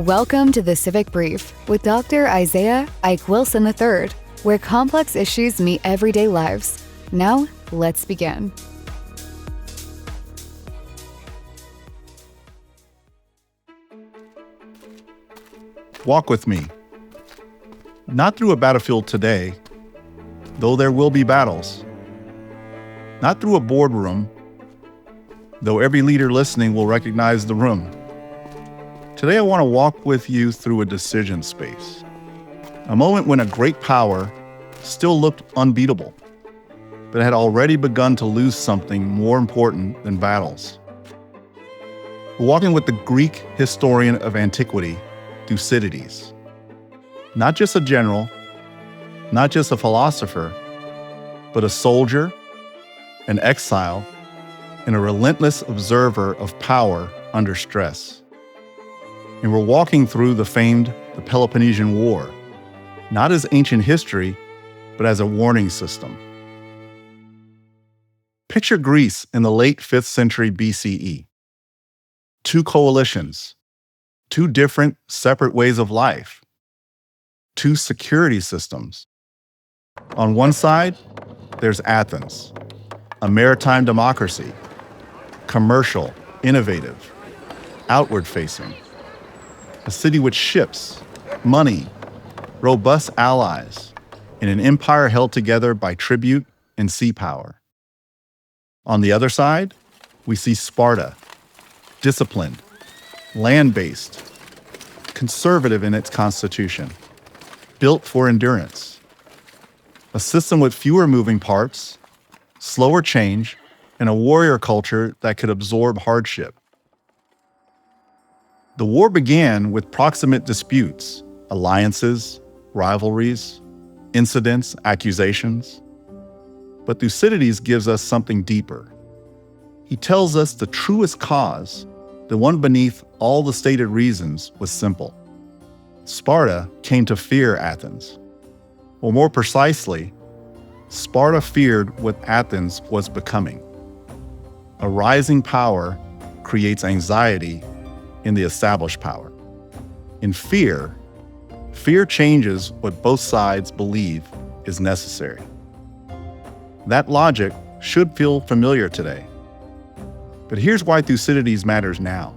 Welcome to the Civic Brief with Dr. Isaiah Ike Wilson III, where complex issues meet everyday lives. Now, let's begin. Walk with me. Not through a battlefield today, though there will be battles. Not through a boardroom, though every leader listening will recognize the room. Today I want to walk with you through a decision space. A moment when a great power still looked unbeatable, but had already begun to lose something more important than battles. We're walking with the Greek historian of antiquity, Thucydides. Not just a general, not just a philosopher, but a soldier, an exile, and a relentless observer of power under stress. And we're walking through the Peloponnesian War, not as ancient history, but as a warning system. Picture Greece in the late 5th century BCE. Two coalitions, two different, separate ways of life, two security systems. On one side, there's Athens, a maritime democracy, commercial, innovative, outward-facing. A city with ships, money, robust allies, and an empire held together by tribute and sea power. On the other side, we see Sparta, disciplined, land-based, conservative in its constitution, built for endurance. A system with fewer moving parts, slower change, and a warrior culture that could absorb hardship. The war began with proximate disputes, alliances, rivalries, incidents, accusations. But Thucydides gives us something deeper. He tells us the truest cause, the one beneath all the stated reasons, was simple. Sparta came to fear Athens. Or more precisely, Sparta feared what Athens was becoming. A rising power creates anxiety in the established power. In fear changes what both sides believe is necessary. That logic should feel familiar today. But here's why Thucydides matters now.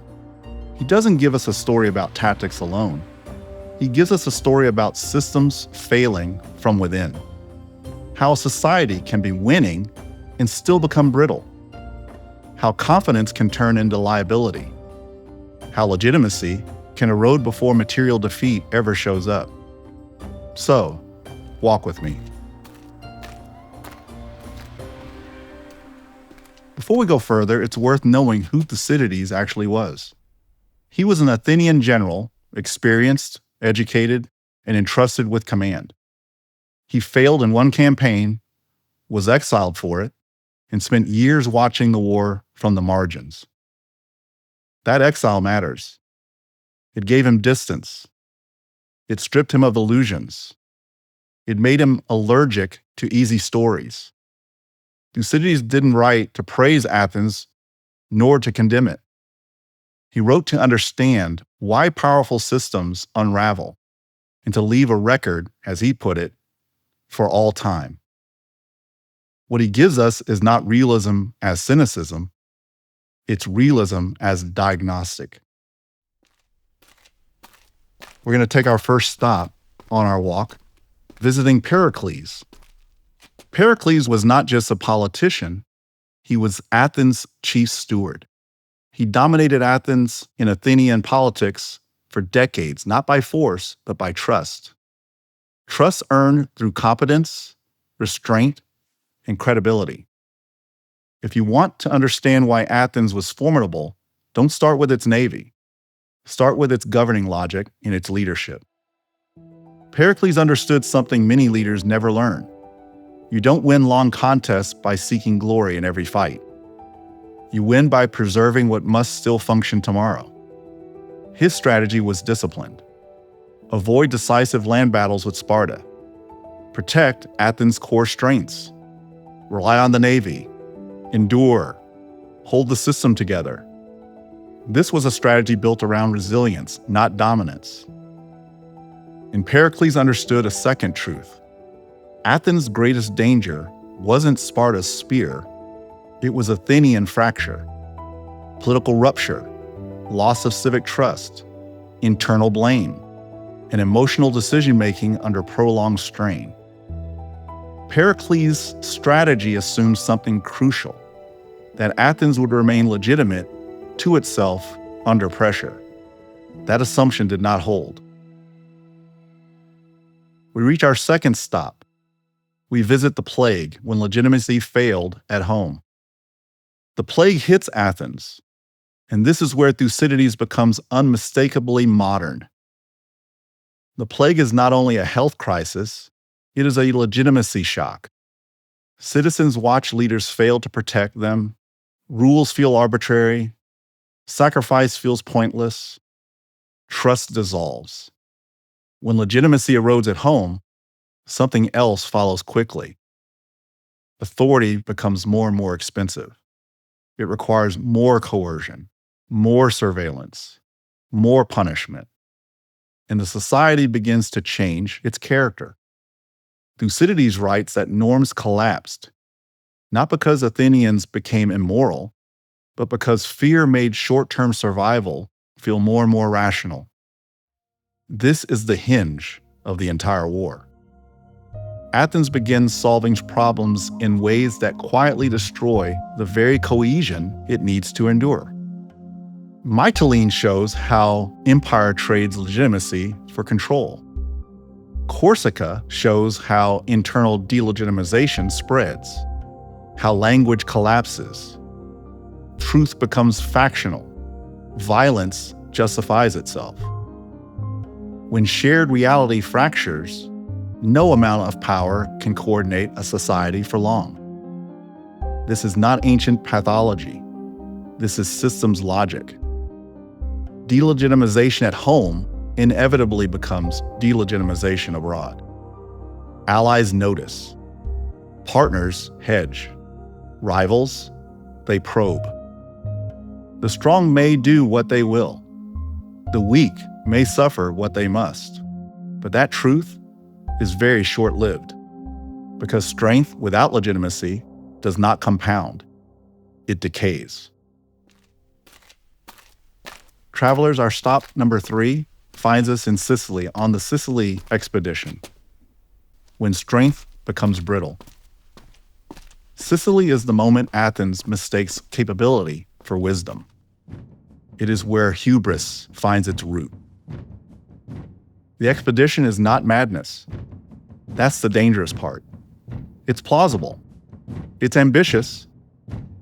He doesn't give us a story about tactics alone. He gives us a story about systems failing from within. How a society can be winning and still become brittle. How confidence can turn into liability. How legitimacy can erode before material defeat ever shows up. So, walk with me. Before we go further, it's worth knowing who Thucydides actually was. He was an Athenian general, experienced, educated, and entrusted with command. He failed in one campaign, was exiled for it, and spent years watching the war from the margins. That exile matters. It gave him distance. It stripped him of illusions. It made him allergic to easy stories. Thucydides didn't write to praise Athens, nor to condemn it. He wrote to understand why powerful systems unravel, and to leave a record, as he put it, for all time. What he gives us is not realism as cynicism, it's realism as diagnostic. We're going to take our first stop on our walk, visiting Pericles. Pericles was not just a politician, he was Athens' chief steward. He dominated Athens in Athenian politics for decades, not by force, but by trust. Trust earned through competence, restraint, and credibility. If you want to understand why Athens was formidable, don't start with its navy. Start with its governing logic and its leadership. Pericles understood something many leaders never learn. You don't win long contests by seeking glory in every fight. You win by preserving what must still function tomorrow. His strategy was disciplined. Avoid decisive land battles with Sparta. Protect Athens' core strengths. Rely on the navy. Endure. Hold the system together. This was a strategy built around resilience, not dominance. And Pericles understood a second truth. Athens' greatest danger wasn't Sparta's spear, it was Athenian fracture, political rupture, loss of civic trust, internal blame, and emotional decision-making under prolonged strain. Pericles' strategy assumed something crucial, that Athens would remain legitimate to itself under pressure. That assumption did not hold. We reach our second stop. We visit the plague when legitimacy failed at home. The plague hits Athens, and this is where Thucydides becomes unmistakably modern. The plague is not only a health crisis, it is a legitimacy shock. Citizens watch leaders fail to protect them, rules feel arbitrary, sacrifice feels pointless, trust dissolves. When legitimacy erodes at home, something else follows quickly. Authority becomes more and more expensive. It requires more coercion, more surveillance, more punishment. And the society begins to change its character. Thucydides writes that norms collapsed, not because Athenians became immoral, but because fear made short-term survival feel more and more rational. This is the hinge of the entire war. Athens begins solving problems in ways that quietly destroy the very cohesion it needs to endure. Mytilene shows how empire trades legitimacy for control. Corsica shows how internal delegitimization spreads, how language collapses. Truth becomes factional. Violence justifies itself. When shared reality fractures, no amount of power can coordinate a society for long. This is not ancient pathology. This is systems logic. Delegitimization at home inevitably becomes delegitimization abroad. Allies notice. Partners hedge. Rivals, they probe. The strong may do what they will. The weak may suffer what they must. But that truth is very short-lived, because strength without legitimacy does not compound. It decays. Travelers, our stop number 3 finds us in Sicily on the Sicily Expedition, when strength becomes brittle. Sicily is the moment Athens mistakes capability for wisdom. It is where hubris finds its root. The expedition is not madness. That's the dangerous part. It's plausible. It's ambitious.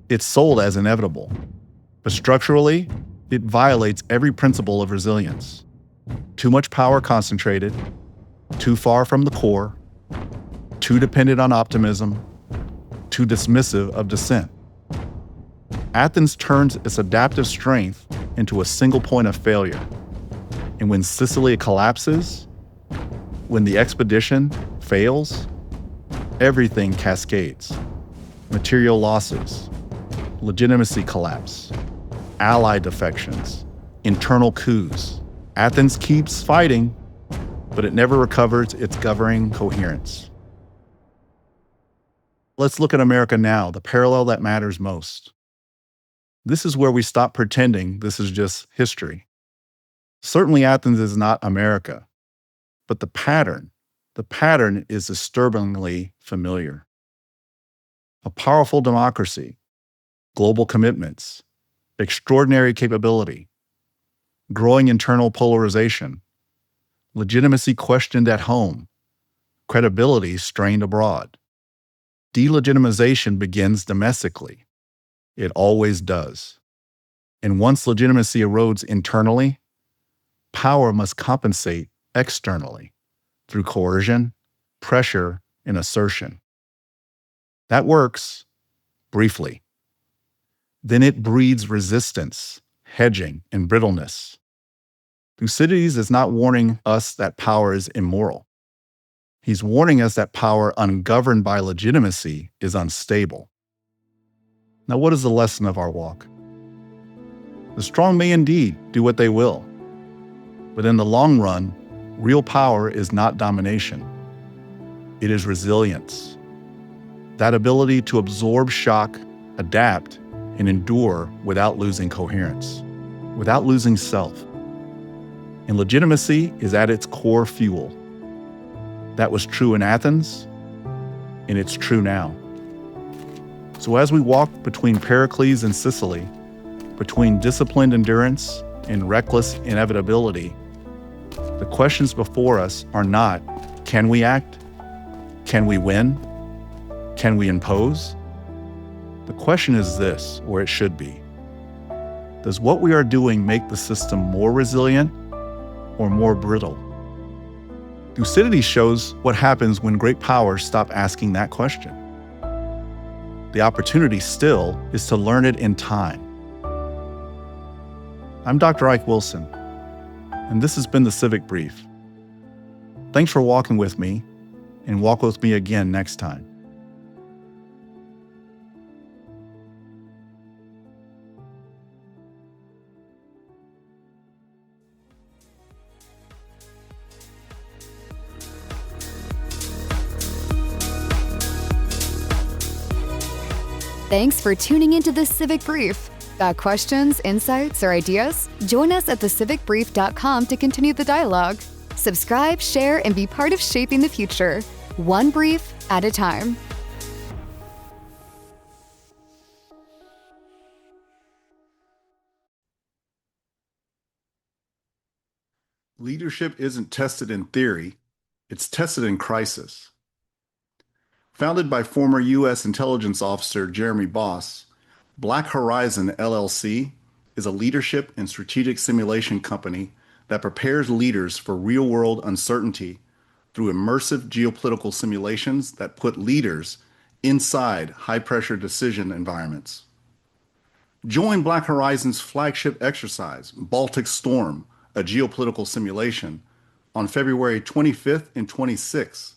It's sold as inevitable. But structurally, it violates every principle of resilience. Too much power concentrated, too far from the core, too dependent on optimism, too dismissive of dissent. Athens turns its adaptive strength into a single point of failure. And when Sicily collapses, when the expedition fails, everything cascades. Material losses, legitimacy collapse, ally defections, internal coups. Athens keeps fighting, but it never recovers its governing coherence. Let's look at America now, the parallel that matters most. This is where we stop pretending this is just history. Certainly Athens is not America, but the pattern is disturbingly familiar. A powerful democracy, global commitments, extraordinary capability, growing internal polarization, legitimacy questioned at home, credibility strained abroad. Delegitimization begins domestically. It always does. And once legitimacy erodes internally, power must compensate externally through coercion, pressure, and assertion. That works briefly. Then it breeds resistance, hedging, and brittleness. Thucydides is not warning us that power is immoral. He's warning us that power ungoverned by legitimacy is unstable. Now, what is the lesson of our walk? The strong may indeed do what they will, but in the long run, real power is not domination. It is resilience. That ability to absorb shock, adapt, and endure without losing coherence, without losing self. And legitimacy is at its core fuel. That was true in Athens, and it's true now. So as we walk between Pericles and Sicily, between disciplined endurance and reckless inevitability, the questions before us are not, can we act? Can we win? Can we impose? The question is this, or it should be: does what we are doing make the system more resilient or more brittle? Thucydides shows what happens when great powers stop asking that question. The opportunity still is to learn it in time. I'm Dr. Ike Wilson, and this has been the Civic Brief. Thanks for walking with me, and walk with me again next time. Thanks for tuning into the Civic Brief. Got questions, insights, or ideas? Join us at thecivicbrief.com to continue the dialogue. Subscribe, share, and be part of shaping the future, one brief at a time. Leadership isn't tested in theory, it's tested in crisis. Founded by former U.S. intelligence officer Jeremy Boss, Black Horizon LLC is a leadership and strategic simulation company that prepares leaders for real-world uncertainty through immersive geopolitical simulations that put leaders inside high-pressure decision environments. Join Black Horizon's flagship exercise, Baltic Storm, a geopolitical simulation, on February 25th and 26th,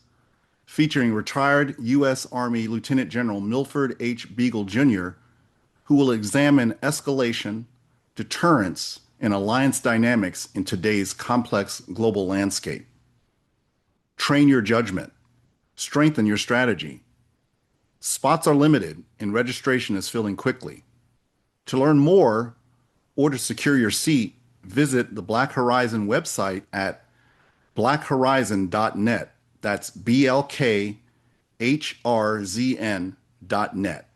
featuring retired U.S. Army Lieutenant General Milford H. Beagle, Jr., who will examine escalation, deterrence, and alliance dynamics in today's complex global landscape. Train your judgment. Strengthen your strategy. Spots are limited, and registration is filling quickly. To learn more or to secure your seat, visit the Black Horizon website at blackhorizon.net. That's BLKHRZN.net.